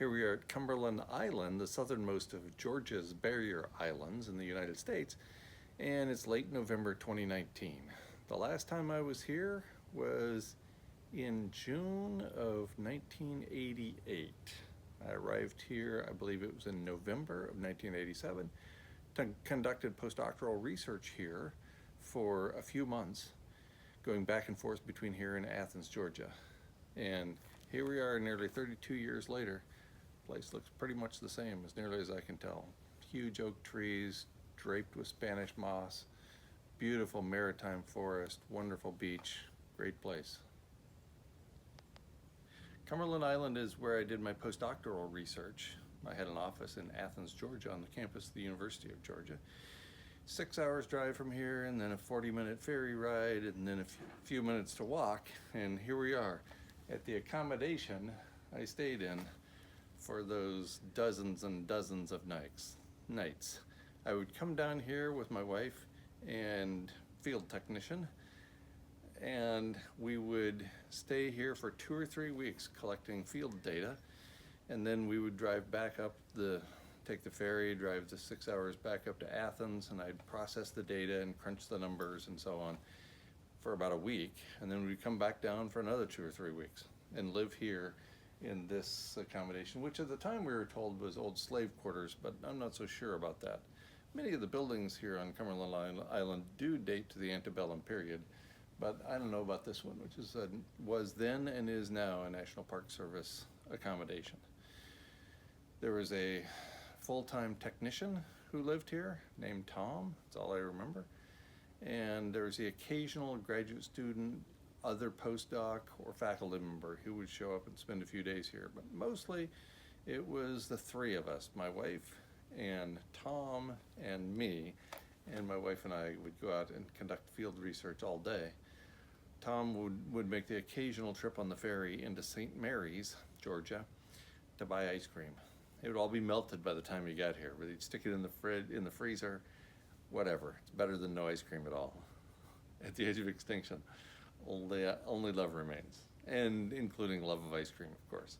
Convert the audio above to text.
Here we are at Cumberland Island, the southernmost of Georgia's barrier islands in the United States, and it's late November 2019. The last time I was here was in June of 1988. I arrived here, I believe it was in November of 1987, conducted postdoctoral research here for a few months, going back and forth between here and Athens, Georgia. And here we are nearly 32 years later. The place looks pretty much the same as nearly as I can tell. Huge oak trees draped with Spanish moss, beautiful maritime forest, wonderful beach, great place. Cumberland Island is where I did my postdoctoral research. I had an office in Athens, Georgia on the campus of the University of Georgia. 6 hours drive from here, and then a 40-minute ferry ride, and then a few minutes to walk, and here we are at the accommodation I stayed in for those dozens and dozens of nights. I would come down here with my wife and field technician, and we would stay here for 2 or 3 weeks collecting field data, and then we would drive back up take the ferry, drive the 6 hours back up to Athens, and I'd process the data and crunch the numbers and so on for about a week, and then we'd come back down for another 2 or 3 weeks and live here in this accommodation, which at the time we were told was old slave quarters, but I'm not so sure about that. Many of the buildings here on Cumberland Island do date to the antebellum period, but I don't know about this one, which was then and is now a National Park Service accommodation. There was a full-time technician who lived here named Tom, that's all I remember, and there was the occasional graduate student, other postdoc or faculty member who would show up and spend a few days here, but mostly it was the three of us, my wife and Tom and me, and my wife and I would go out and conduct field research all day. Tom would make the occasional trip on the ferry into St. Mary's, Georgia, to buy ice cream. It would all be melted by the time you got here, but he'd stick it in the freezer, whatever. It's better than no ice cream at all. At the age of extinction, only love remains, and including love of ice cream, of course.